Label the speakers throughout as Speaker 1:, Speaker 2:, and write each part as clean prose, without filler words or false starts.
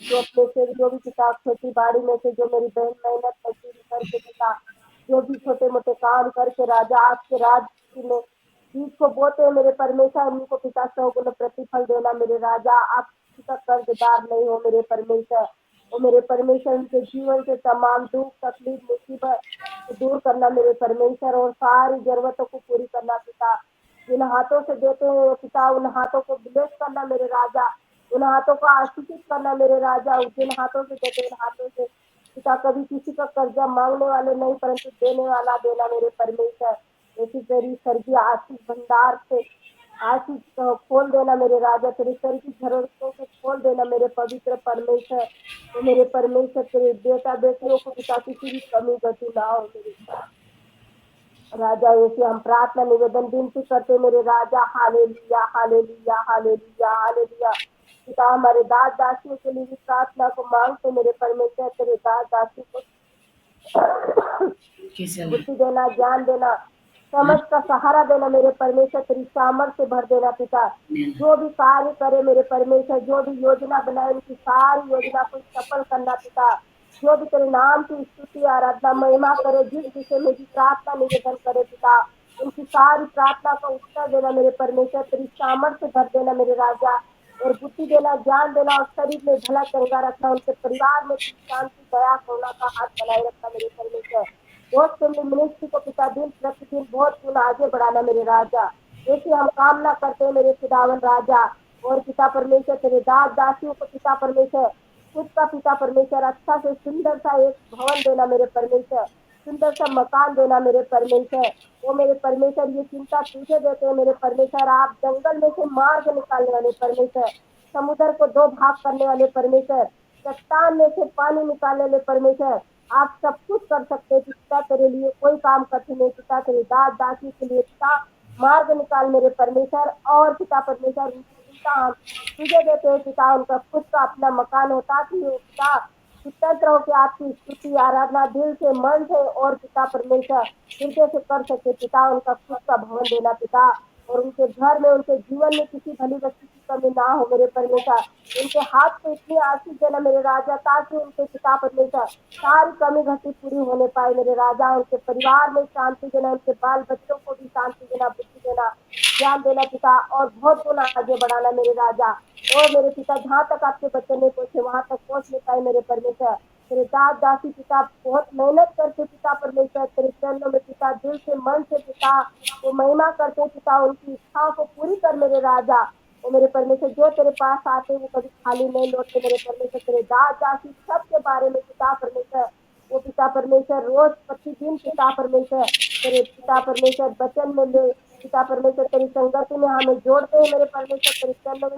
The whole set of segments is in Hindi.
Speaker 1: जो अपने से जो भी पिता खेती बाड़ी में से जो मेरी बहन मेहनत मजदूरी करके पिता जो भी छोटे मोटे काम करके राजा आपके राज्य में बीज को बोते हैं मेरे परमेश्वर, उनको पिता 100 गुना प्रतिफल देना मेरे राजा। आप किसी का कर्जदार नहीं हो मेरे परमेश्वर। वो मेरे परमेश्वर उनके जीवन से तमाम दुख तकलीफ मुसीबत को दूर करना मेरे परमेश्वर, और सारी जरूरतों को पूरी करना पिता। जिन हाथों से देते हैं पिता, उन हाथों को ब्लेस करना मेरे राजा, उन हाथों को आशीषित करना मेरे राजा। जिन हाथों से देते उन हाथों से पिता कभी किसी का कर्जा मांगने वाले नहीं परंतु देने वाला देना मेरे परमेश्वर। ऐसी तेरी स्वर्गीय आशीष भंडार से आशीष खोल देना मेरे राजा, तेरे सर की जरूरतों को खोल देना मेरे पवित्र परमेश्वर। तो मेरे परमेश्वर तेरे बेटा बेटियों को पिता किसी भी कमी गति ना हो मेरे राजा। ऐसे हम प्रार्थना निवेदन विनती करते मेरे राजा। Hallelujah hallelujah hallelujah hallelujah. पिता हमारे दास दासियों के लिए भी प्रार्थना को मांगते मेरे परमेश्वर, तेरे दास दासी को बुद्धि देना, ज्ञान देना, समझ का सहारा देना मेरे परमेश्वर, तेरी सामर्थ्य भर देना पिता। जो भी कार्य करे मेरे परमेश्वर, जो भी योजना बनाए उनकी सारी योजना को सफल करना पिता। जो भी तेरे नाम की स्तुति आराधना महिमा करे, जिस विषय में भी प्रार्थना निवेदन करे पिता, उनकी सारी प्रार्थना का उत्तर देना मेरे परमेश्वर, तेरी सामर्थ्य भर देना मेरे राजा, और बुद्धि देना, ज्ञान देना, और शरीर में भला चंगा रखना, उनके परिवार में शांति दया करुणा का हाथ बनाए रखना मेरे परमेश्वर। बहुत फैमिली मिनिस्ट्री को पिता दिन प्रतिदिन बहुत गुना आगे बढ़ाना मेरे राजा। ऐसी हम कामना करते हैं मेरे खुदावन राजा। और पिता परमेश्वर तेरे दास दासियों को पिता परमेश्वर खुद का पिता परमेश्वर अच्छा से सुंदर सा एक भवन देना मेरे परमेश्वर, सुंदर सा मकान देना मेरे परमेश्वर। वो मेरे परमेश्वर ये चिंता तुझे देते हैं मेरे परमेश्वर। आप जंगल में से मार्ग निकालने वाले परमेश्वर, समुद्र को दो भाग करने वाले परमेश्वर, चट्टान में से पानी निकालने वाले परमेश्वर, आप सब कुछ कर सकते हैं पिता। तेरे लिए कोई काम कठिन नहीं पिता। तेरे दास दासी के लिए पिता मार्ग निकाल मेरे परमेश्वर। और पिता परमेश्वर पिता हम तुझे देते हैं पिता, उनका खुद का अपना मकान होता कि पिता स्वतंत्र हो के आपकी स्तुति आराधना दिल से मन से और पिता परमेश्वर हृदय से कर सके पिता। उनका खुद का भवन देना पिता, और उनके घर में उनके जीवन में किसी भली वस्तु की कमी ना हो मेरे परमेश्वर। उनके हाथ को इतनी आशीष देना मेरे राजा, ताकि उनके पिता परमेश्वर सारी कमी घटी पूरी होने पाए मेरे राजा। उनके परिवार में शांति देना, उनके बाल बच्चों को भी शांति देना, बुद्धि देना, ज्ञान देना पिता, और बहुत गुना आगे बढ़ाना मेरे राजा। और मेरे पिता जहाँ तक आपके बच्चे नहीं पहुंचे वहां तक पहुंच नहीं पाए मेरे परमेश्वर। तेरे दास दासी पिता बहुत मेहनत करते पिता परमेश्वर, तेरे चरणों में पिता दिल से मन से पिता वो महिमा करते पिता। उनकी इच्छाओं को पूरी कर मेरे राजा। वो मेरे परमेश्वर जो तेरे पास आते वो कभी खाली नहीं लौटते मेरे परमेश्वर। तेरे दास दासी सबके बारे में पिता परमेश्वर वो पिता परमेश्वर रोज प्रतिदिन पिता परमेश्वर तेरे पिता परमेश्वर वचन में ले पिता परमेश्वर तेरी संगति में हमें जोड़ते हैं मेरे परमेश्वर। तेरे चरणों में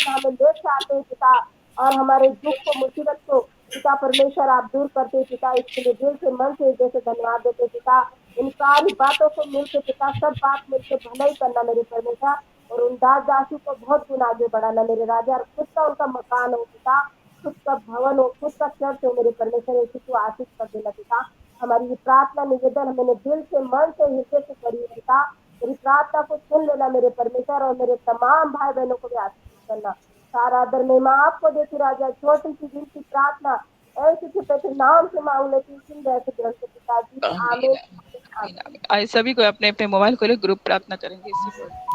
Speaker 1: हमें लेके आते हैं पिता, और हमारे दुख को मुसीबत को पिता परमेश्वर आप दूर करते हैं पिता। इसके लिए दिल से मन से जैसे धन्यवाद देते पिता। इन सारी बातों को मिलकर पिता सब बात मिलकर भला ही करना मेरे परमेश्वर, और उन दास दासी को बहुत गुना आगे बढ़ाना मेरे राजा। और खुद का उनका मकान हो पिता, खुद का भवन हो, खुद का चर्च हो मेरे परमेश्वर। ऐसी को आशीष कर देना पिता। हमारी ये प्रार्थना निवेदन मैंने दिल से मन से हृदय से करी है पिता। मेरी प्रार्थना को सुन लेना मेरे परमेश्वर, और मेरे तमाम भाई बहनों को भी आशीष करना। सारा आदर महिमा आपको देती राजा। छोटी सी दिल की प्रार्थना ऐसे के नाम से मांग लेती सुन रहे थे पिताजी। आमीन।
Speaker 2: आइए सभी को अपने अपने मोबाइल खोले, ग्रुप प्रार्थना करेंगे इसी पर।